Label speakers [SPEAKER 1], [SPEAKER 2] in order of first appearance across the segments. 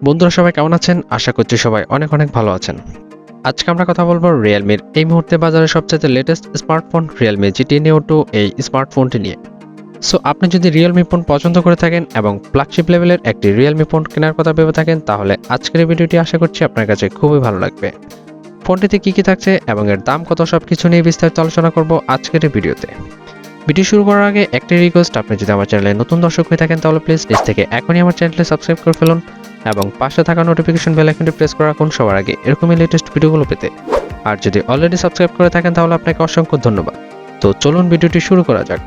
[SPEAKER 1] বন্ধুরা সবাই কেমন আছেন? আশা করছি সবাই অনেক ভালো আছেন। আজকে আমরা কথা বলবো Realme এই মুহূর্তে বাজারে সবচেয়ে latest smartphone Realme GT Neo2 এই স্মার্টফোনটি নিয়ে। সো আপনি যদি Realme ফোন পছন্দ করে থাকেন এবং ফ্ল্যাগশিপ লেভেলের একটি Realme ফোন কেনার কথা ভেবে থাকেন তাহলে আজকের এই ভিডিওটি আশা করছি আপনার কাছে খুবই ভালো লাগবে। ফোনটিতে কি থাকছে এবং এর দাম কত সবকিছু নিয়ে বিস্তারিত আলোচনা করব আজকের এই ভিডিওতে। ভিডিও শুরু করার আগে একটি রিকোয়েস্ট, আপনি যদি আমার চ্যানেলে নতুন দর্শক হয়ে থাকেন তাহলে প্লিজ নিচ থেকে এখনই আমার চ্যানেলটি সাবস্ক্রাইব করে ফেলুন এবং পাশে থাকা নোটিফিকেশন বেল আইকনটি প্রেস করে রাখুন সবার আগে এরকমই লেটেস্ট ভিডিওগুলো পেতে। আর যদি অলরেডি সাবস্ক্রাইব করে থাকেন তাহলে আপনাকে অসংখ্য ধন্যবাদ। তো চলুন ভিডিওটি শুরু করা যাক।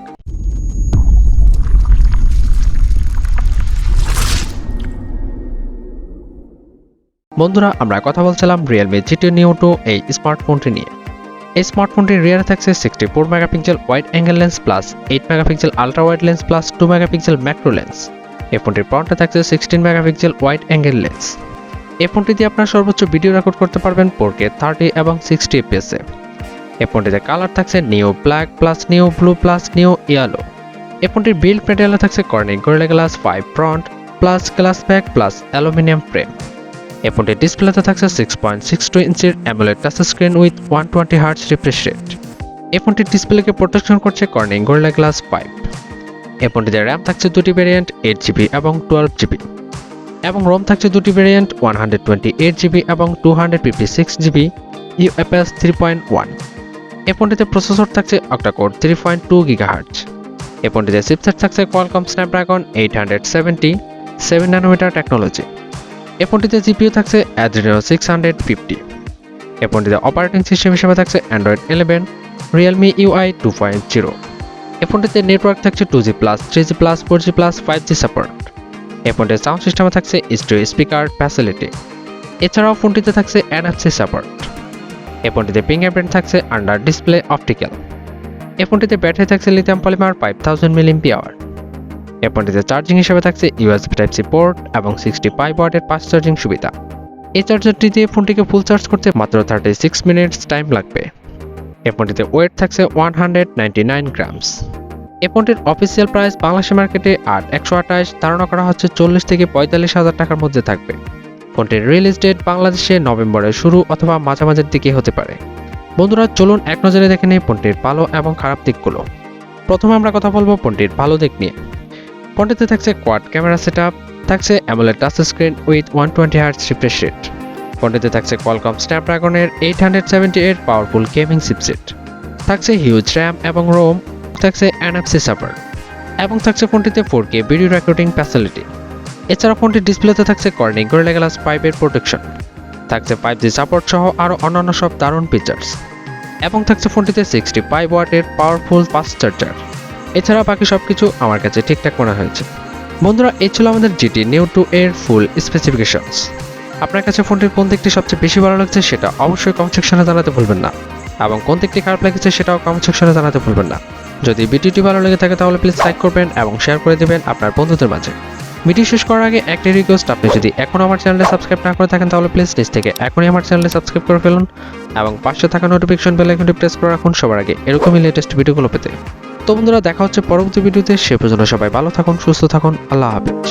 [SPEAKER 1] বন্ধুরা, আমরা কথা বলছিলাম Realme GT Neo2 এই স্মার্টফোনটি নিয়ে। এই স্মার্টফোনটির রিয়ারে থাকছে 64 megapixel wide angle lens plus 8 megapixel ultra wide lens plus 2 megapixel macro lens. এই ফোনটির ফ্রন্টে থাকছে 16 মেগাপিক্সেল ওয়াইড অ্যাঙ্গেল লেন্স। এই ফোনটি দিয়ে আপনারা সর্বোচ্চ ভিডিও রেকর্ড করতে পারবেন 4K 30 এবং 60 fps এ। এই ফোনটিতে কালার থাকছে নিও ব্ল্যাক প্লাস নিও ব্লু প্লাস নিও ইয়েলো। এই ফোনটির বিল্ড ম্যাটেরিয়ালে থাকছে Corning gorilla glass 5 front plus glass back plus aluminium frame. এই ফোনটির ডিসপ্লেতে থাকছে 6.62 ইঞ্চির AMOLED touch screen with 120 hertz refresh rate. এই ফোনটির ডিসপ্লেকে প্রোটেকশন করছে কর্নিং গরিলা গ্লাস 5। এই ফোনটিতে র্যাম থাকছে দুটি ভেরিয়েন্ট 8GB এবং 12GB এবং রোম থাকছে দুটি ভেরিয়েন্ট 128GB এবং 256GB UFS 3.1। এই ফোনটিতে প্রসেসর থাকছে অক্টাকোর 3.2 GHz। এই ফোনটিতে চিপসেট থাকছে কোয়ালকম স্ন্যাপড্রাগন 870 7 ন্যানোমিটার টেকনোলজি। এই ফোনটিতে জিপিইউ থাকছে Adreno 650। এই ফোনটিতে অপারেটিং সিস্টেম হিসেবে থাকছে Android 11 Realme UI 2.0। এই ফোনটিতে নেটওয়ার্ক থাকছে 2G+, 3G+, 4G+, 5G support. এই ফোনটির সাউন্ড সিস্টেমে থাকছে স্টেরিও স্পিকার ফ্যাসিলিটি। এছাড়াও ফোনটিতে থাকছে NFC সাপোর্ট। এই ফোনটিতে ফিঙ্গারপ্রিন্ট থাকছে আন্ডার ডিসপ্লে অপটিক্যাল। এই ফোনটিতে ব্যাটারি থাকছে লিথিয়াম পলিমার 5000 mAh। এই ফোনটিতে চার্জিং হিসেবে থাকছে USB Type-C পোর্ট এবং 65 ওয়াটের ফাস্ট চার্জিং সুবিধা। এই চার্জারটি দিয়ে ফোনটিকে ফুল চার্জ করতে মাত্র 36 মিনিটস টাইম লাগবে। এই ফোনটিতে ওয়েট থাকছে 199 গ্রামস। এই ফোনটির অফিসিয়াল প্রাইস বাংলাদেশ মার্কেটে 128 ধারণা করা হচ্ছে 40 থেকে 45 হাজার টাকার মধ্যে থাকবে। ফোনটির রিলিজ ডেট বাংলাদেশে নভেম্বরের শুরু অথবা মাঝামাঝির দিকে হতে পারে। বন্ধুরা চলুন এক নজরে দেখে নেই ফোনটির ভালো এবং খারাপ দিকগুলো। প্রথমে আমরা কথা বলবো ফোনটির ভালো দিক নিয়ে। ফোনটিতে থাকছে কোয়াড ক্যামেরা সেটআপ, থাকছে AMOLED touch screen with 120 hertz refresh rate. ফোনটিতে থাকছে কোয়ালকম স্ন্যাপড্রাগনের 878 পাওয়ারফুল গেমিং চিপসেট, থাকছে হিউজ র্যাম এবং রোম, থাকছে NFC সাপোর্ট এবং থাকছে ফোনটিতে 4K ভিডিও রেকর্ডিং ফ্যাসিলিটি। এছাড়া ফোনটির ডিসপ্লেতে থাকছে কর্নিং গরিলা গ্লাস 5 এর প্রোটেকশন, থাকছে 5G সাপোর্ট সহ আরও অন্যান্য সব দারুণ ফিচার্স এবং থাকছে ফোনটিতে 65 ওয়াটের পাওয়ারফুল ফাস্ট চার্জার। এছাড়া বাকি সবকিছু আমার কাছে ঠিকঠাক মনে হয়েছে। বন্ধুরা এই ছিল আমাদের GT Neo2 এর ফুল স্পেসিফিকেশনস। আপনার কাছে ফোনটির কোন দিকটি সবচেয়ে বেশি ভালো লাগছে সেটা অবশ্যই কমেন্ট সেকশনে জানাতে ভুলবেন না এবং কোন দিকটি খারাপ লেগেছে সেটাও কমেন্ট সেকশনে জানাতে ভুলবেন না। যদি ভিডিওটি ভালো লেগে থাকে তাহলে প্লিজ লাইক করবেন এবং শেয়ার করে দেবেন আপনার বন্ধুদের মাঝে। ভিডিও শেষ করার আগে একটি রিকোয়েস্ট, আপনি যদি এখনও আমার চ্যানেলে সাবস্ক্রাইব না করে থাকেন তাহলে প্লিজ নিচ থেকে এখনই আমার চ্যানেলে সাবস্ক্রাইব করে ফেলুন এবং পাশে থাকা নোটিফিকেশন বেল আইকনটি প্রেস করে রাখুন সবার আগে এরকমই লেটেস্ট ভিডিওগুলো পেতে। তো বন্ধুরা দেখা হচ্ছে পরবর্তী ভিডিওতে। সে পর্যন্ত সবাই ভালো থাকুন, সুস্থ থাকুন, আল্লাহ হাফেজ।